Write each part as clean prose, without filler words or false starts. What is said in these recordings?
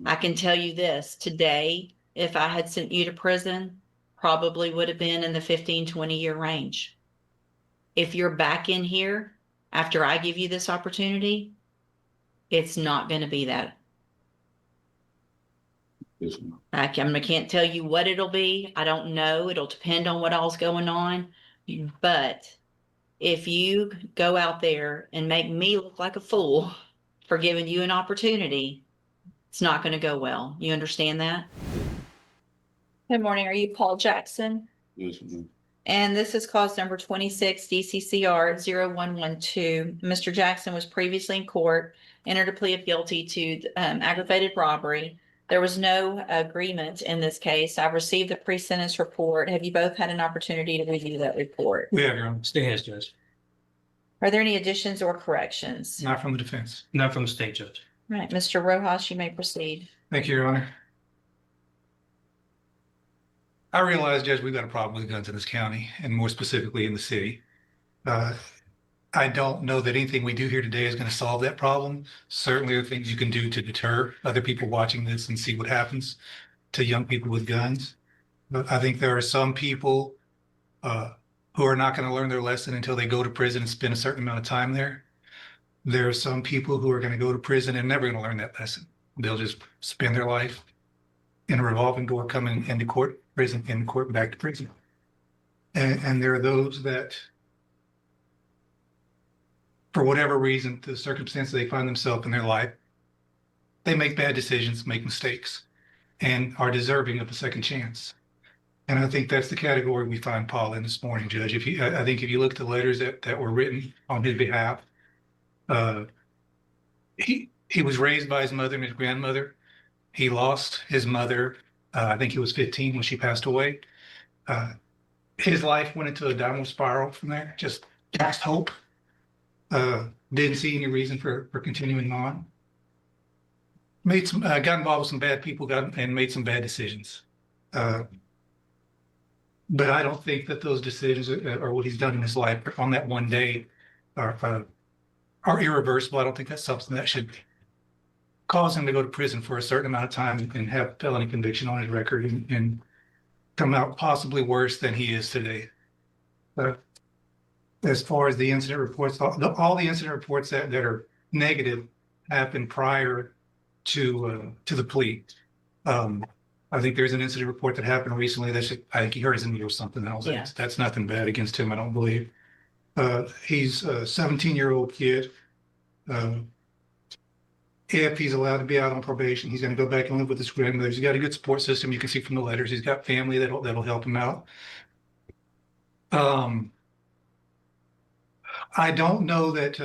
I can tell you this, today, if I had sent you to prison, probably would have been in the 15, 20-year range. If you're back in here after I give you this opportunity, it's not going to be that. I can't tell you what it'll be. I don't know. It'll depend on what all's going on. But if you go out there and make me look like a fool for giving you an opportunity, it's not going to go well. You understand that? Good morning. Are you Paul Jackson? Yes, ma'am. And this is cause number 26 DCCR 0112. Mr. Jackson was previously in court, entered a plea of guilty to aggravated robbery. There was no agreement in this case. I've received the pre-sentence report. Have you both had an opportunity to review that report? We have, Your Honor. State has, Judge. Are there any additions or corrections? Not from the defense. Not from the state, Judge. Right, Mr. Rojas, you may proceed. Thank you, Your Honor. I realize, Judge, we've got a problem with guns in this county, and more specifically in the city. I don't know that anything we do here today is going to solve that problem. Certainly, there are things you can do to deter other people watching this and see what happens to young people with guns. But I think there are some people who are not going to learn their lesson until they go to prison and spend a certain amount of time there. There are some people who are going to go to prison and never going to learn that lesson. They'll just spend their life in a revolving door, coming into court, prison, in court, back to prison. And there are those that, for whatever reason, the circumstances they find themselves in their life, they make bad decisions, make mistakes, and are deserving of a second chance. And I think that's the category we find Paul in this morning, Judge. I think if you look at the letters that were written on his behalf, he was raised by his mother and his grandmother. He lost his mother. I think he was 15 when she passed away. His life went into a downward spiral from there. Just lost hope. Didn't see any reason for continuing on. Got involved with some bad people, and made some bad decisions. But I don't think that those decisions or what he's done in his life on that one day are irreversible. I don't think that's something that should cause him to go to prison for a certain amount of time and have a felony conviction on his record and come out possibly worse than he is today. As far as the incident reports, all the incident reports that are negative happened prior to the plea. I think there's an incident report that happened recently. I think he hurt his knee or something else. Yeah. That's nothing bad against him, I don't believe. He's a 17-year-old kid. If he's allowed to be out on probation, he's going to go back and live with his grandmother. He's got a good support system. You can see from the letters. He's got family that'll help him out. I don't know that.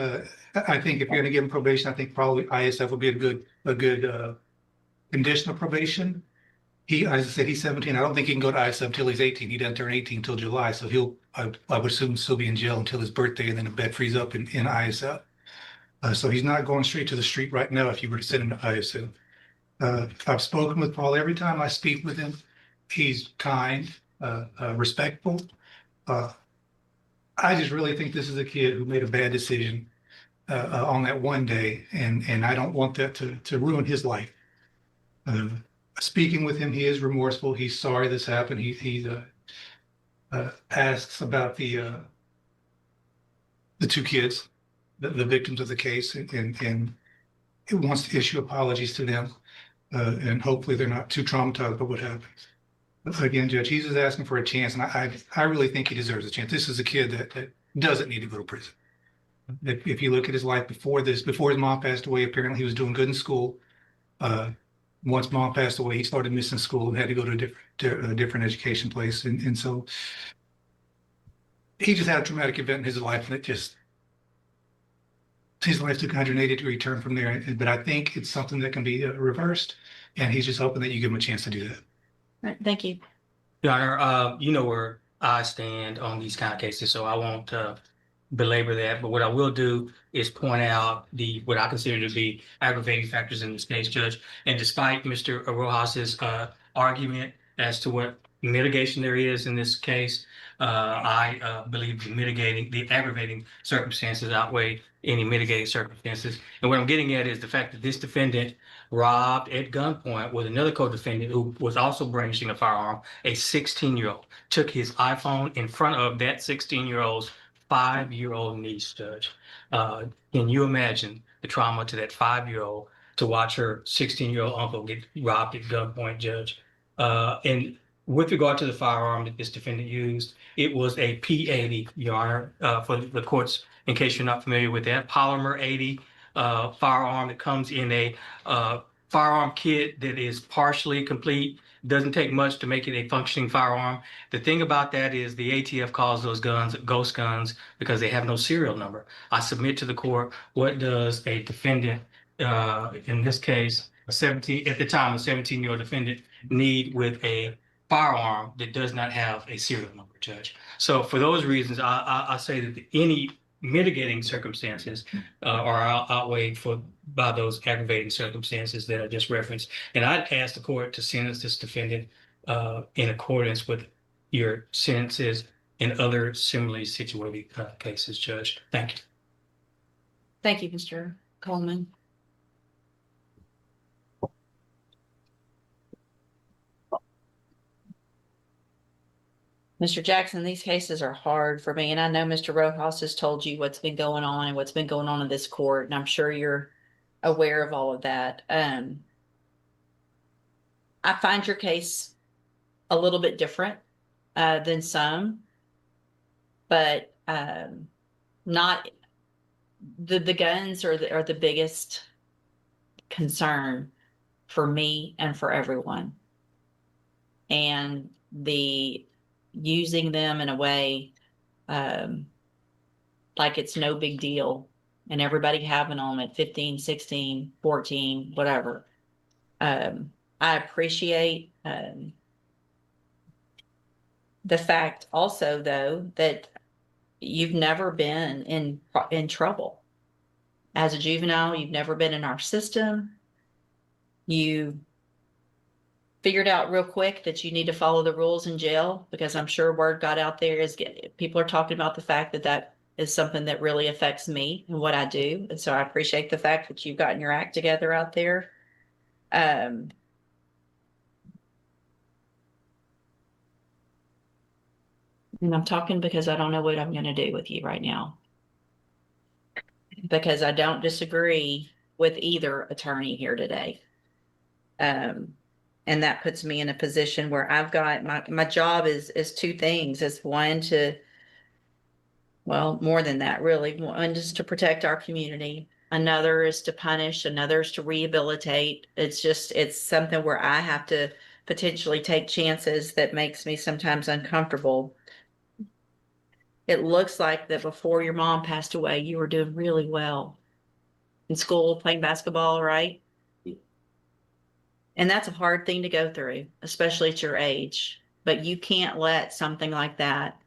I think if you're going to give him probation, I think probably ISF would be a good conditional probation. As I said, he's 17. I don't think he can go to ISF until he's 18. He doesn't turn 18 until July, so I would assume still be in jail until his birthday, and then a bed frees up in ISF. So he's not going straight to the street right now if you were to send him to ISF. I've spoken with Paul. Every time I speak with him, he's kind, respectful. I just really think this is a kid who made a bad decision on that one day, and I don't want that to ruin his life. Speaking with him, he is remorseful. He's sorry this happened. He asks about the two kids, the victims of the case, and he wants to issue apologies to them, and hopefully they're not too traumatized by what happened. But again, Judge, he's just asking for a chance, and I really think he deserves a chance. This is a kid that doesn't need to go to prison. If you look at his life before his mom passed away, apparently he was doing good in school. Once mom passed away, he started missing school and had to go to a different education place, and so he just had a traumatic event in his life, and his life took a 180-degree turn from there. But I think it's something that can be reversed, and he's just hoping that you give him a chance to do that. All right, thank you. Your Honor, you know where I stand on these kind of cases, so I won't belabor that. But what I will do is point out what I consider to be aggravating factors in this case, Judge. And despite Mr. Rojas's argument as to what mitigation there is in this case. I believe the aggravating circumstances outweigh any mitigating circumstances. And what I'm getting at is the fact that this defendant robbed at gunpoint with another co-defendant who was also brandishing a firearm, a 16-year-old, took his iPhone in front of that 16-year-old's 5-year-old niece, Judge. Can you imagine the trauma to that 5-year-old to watch her 16-year-old uncle get robbed at gunpoint, Judge? And with regard to the firearm that this defendant used, it was a P80, Your Honor, for the courts, in case you're not familiar with that, polymer 80 firearm that comes in a firearm kit that is partially complete. Doesn't take much to make it a functioning firearm. The thing about that is the ATF calls those guns ghost guns because they have no serial number. I submit to the court, what does a defendant, in this case, a 17-year-old defendant, need with a firearm that does not have a serial number, Judge? So for those reasons, I say that any mitigating circumstances are outweighed by those aggravating circumstances that I just referenced. And I'd ask the court to sentence this defendant in accordance with your sentences in other similarly situated cases, Judge. Thank you. Thank you, Mr. Coleman. Mr. Jackson, these cases are hard for me, and I know Mr. Rojas has told you what's been going on and what's been going on in this court, and I'm sure you're aware of all of that. I find your case a little bit different than some, but not the guns are the biggest concern for me and for everyone, and the using them in a way like it's no big deal and everybody having them at 15, 16, 14, whatever. I appreciate the fact also, though, that you've never been in trouble as a juvenile. You've never been in our system. You figured out real quick that you need to follow the rules in jail, because I'm sure word got out there people are talking about the fact that that is something that really affects me and what I do. And so I appreciate the fact that you've gotten your act together out there. And I'm talking because I don't know what I'm going to do with you right now, because I don't disagree with either attorney here today. And that puts me in a position where I've got my job is two things. Is one well, more than that, really. One is to protect our community. Another is to punish. Another is to rehabilitate. It's something where I have to potentially take chances that makes me sometimes uncomfortable. It looks like that before your mom passed away, you were doing really well in school, playing basketball, right? And that's a hard thing to go through, especially at your age. But you can't let something like that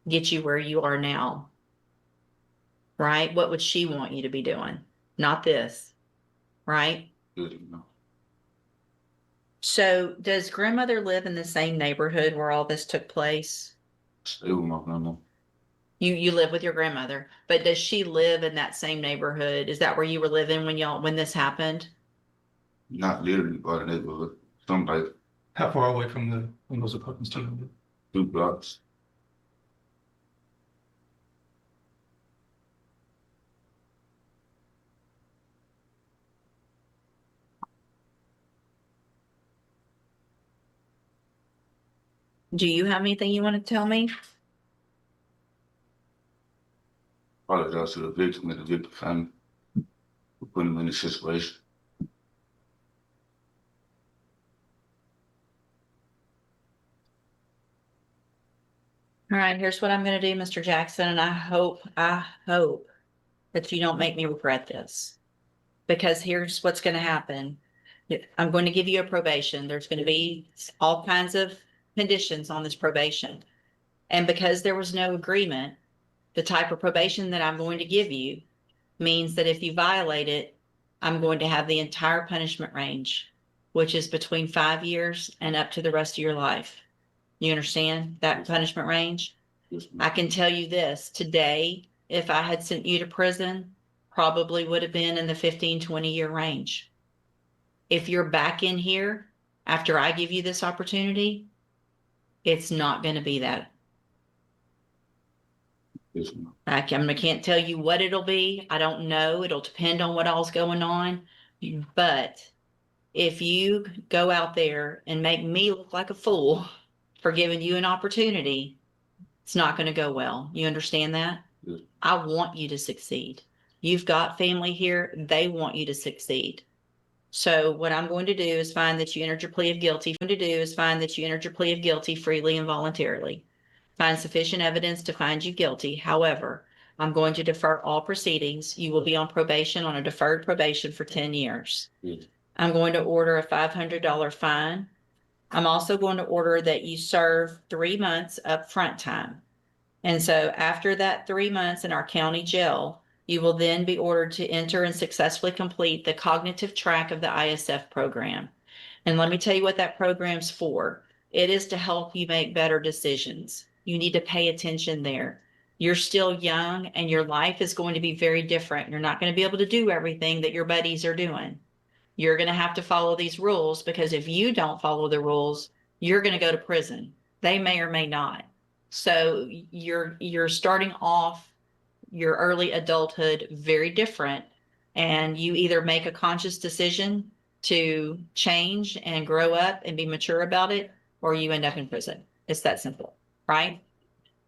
get you where you are now, right? What would she want you to be doing? Not this, right? So does grandmother live in the same neighborhood where all this took place? Stay with my grandma. You live with your grandmother, but does she live in that same neighborhood? Is that where you were living when this happened? Not literally by the neighborhood. Some like How far away from those apartments do you live? 2 blocks. Do you have anything you want to tell me? Apologize to the victim and the victim family for putting them in this situation. All right, here's what I'm going to do, Mr. Jackson, and I hope that you don't make me regret this, because here's what's going to happen. I'm going to give you a probation. There's going to be all kinds of conditions on this probation. And because there was no agreement, the type of probation that I'm going to give you means that if you violate it, I'm going to have the entire punishment range which is between 5 years and up to the rest of your life. You understand that punishment range? Yes, I ma'am. can tell you this, today, if I had sent you to prison, probably would have been in the 15, 20-year range. If you're back in here after I give you this opportunity, it's not going to be that. Yes, ma'am. I can't tell you what it'll be. I don't know. It'll depend on what all's going on. But if you go out there and make me look like a fool for giving you an opportunity, it's not going to go well. You understand that? Yes. I want you to succeed. You've got family here. They want you to succeed. So what I'm going to do is find that you entered your plea of guilty. Freely and voluntarily. Find sufficient evidence to find you guilty. However, I'm going to defer all proceedings. You will be on probation, on a deferred probation for 10 years. Yes. I'm going to order a $500 fine. I'm also going to order that you serve 3 months upfront time. And so after that 3 months in our county jail, you will then be ordered to enter and successfully complete the cognitive track of the ISF program. And let me tell you what that program's for. It is to help you make better decisions. You need to pay attention there. You're still young and your life is going to be very different. You're not going to be able to do everything that your buddies are doing. You're going to have to follow these rules, because if you don't follow the rules, you're going to go to prison. They may or may not. So you're starting off your early adulthood very different, and you either make a conscious decision to change and grow up and be mature about it, or you end up in prison. It's that simple, right?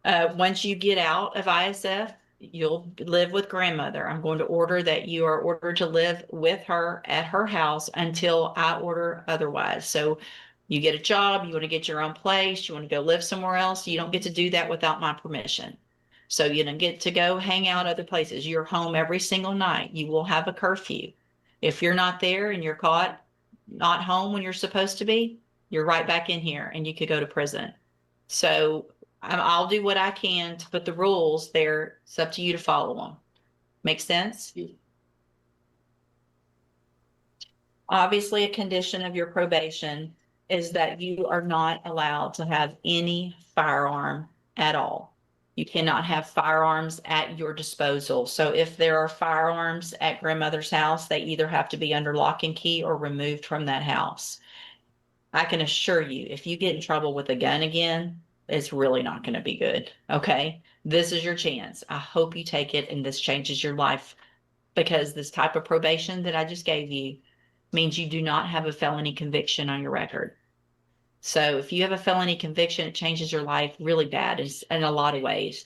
Once you get out of ISF, you'll live with grandmother. I'm going to order that you are ordered to live with her at her house until I order otherwise. So you get a job, you want to get your own place, you want to go live somewhere else. You don't get to do that without my permission. So you don't get to go hang out other places. You're home every single night. You will have a curfew. If you're not there and you're caught not home when you're supposed to be, you're right back in here and you could go to prison. So I'll do what I can to put the rules there. It's up to you to follow them. Make sense? Yes. Obviously, a condition of your probation is that you are not allowed to have any firearm at all. You cannot have firearms at your disposal. So if there are firearms at grandmother's house, they either have to be under lock and key or removed from that house. I can assure you, if you get in trouble with a gun again, it's really not going to be good. Okay. This is your chance. I hope you take it and this changes your life, because this type of probation that I just gave you means you do not have a felony conviction on your record. So if you have a felony conviction, it changes your life really bad in a lot of ways.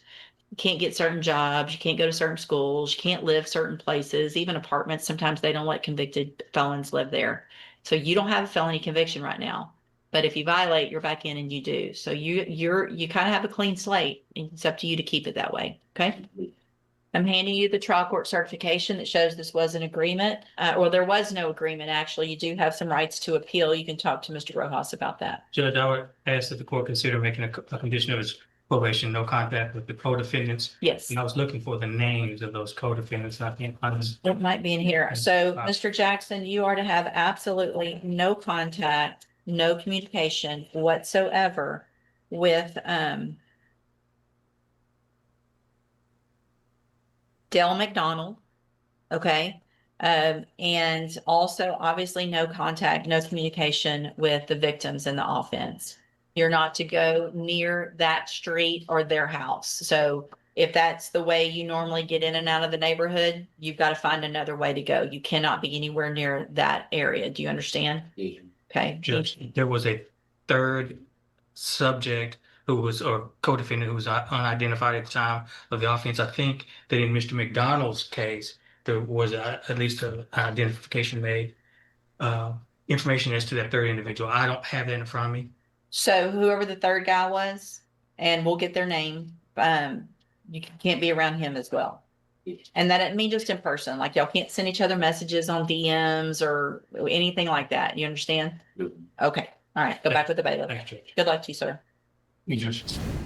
You can't get certain jobs. You can't go to certain schools. You can't live certain places, even apartments. Sometimes they don't let convicted felons live there. So you don't have a felony conviction right now. But if you violate, you're back in and you do. So you kind of have a clean slate. It's up to you to keep it that way. Okay. I'm handing you the trial court certification that shows this was an agreement, or there was no agreement. Actually, you do have some rights to appeal. You can talk to Mr. Rojas about that. Judge, I would ask that the court consider making a condition of its probation, no contact with the co-defendants. Yes. And I was looking for the names of those co-defendants. I can't find this. It might be in here. So, Mr. Jackson, you are to have absolutely no contact, no communication whatsoever with Dale McDonald. Okay. And also obviously no contact, no communication with the victims in the offense. You're not to go near that street or their house. So if that's the way you normally get in and out of the neighborhood, you've got to find another way to go. You cannot be anywhere near that area. Do you understand? Yes. Okay. Judge, there was a third subject who was, or co-defendant who was unidentified at the time of the offense. I think that in Mr. McDonald's case, there was at least an identification made, information as to that third individual. I don't have that in front of me. So whoever the third guy was, and we'll get their name, you can't be around him as well. And that doesn't mean just in person, like y'all can't send each other messages on DMs or anything like that. You understand? Yes. Okay. All right. Go back with the bailiff. Thanks, Judge. Good luck to you, sir.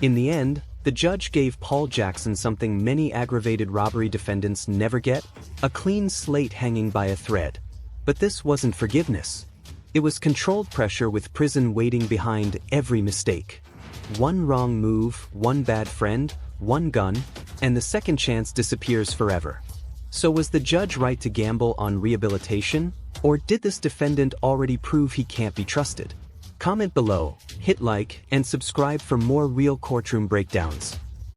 In the end, the judge gave Paul Jackson something many aggravated robbery defendants never get: a clean slate hanging by a thread. But this wasn't forgiveness. It was controlled pressure with prison waiting behind every mistake. One wrong move, one bad friend, one gun, and the second chance disappears forever. So was the judge right to gamble on rehabilitation? Or did this defendant already prove he can't be trusted? Comment below, hit like, and subscribe for more real courtroom breakdowns.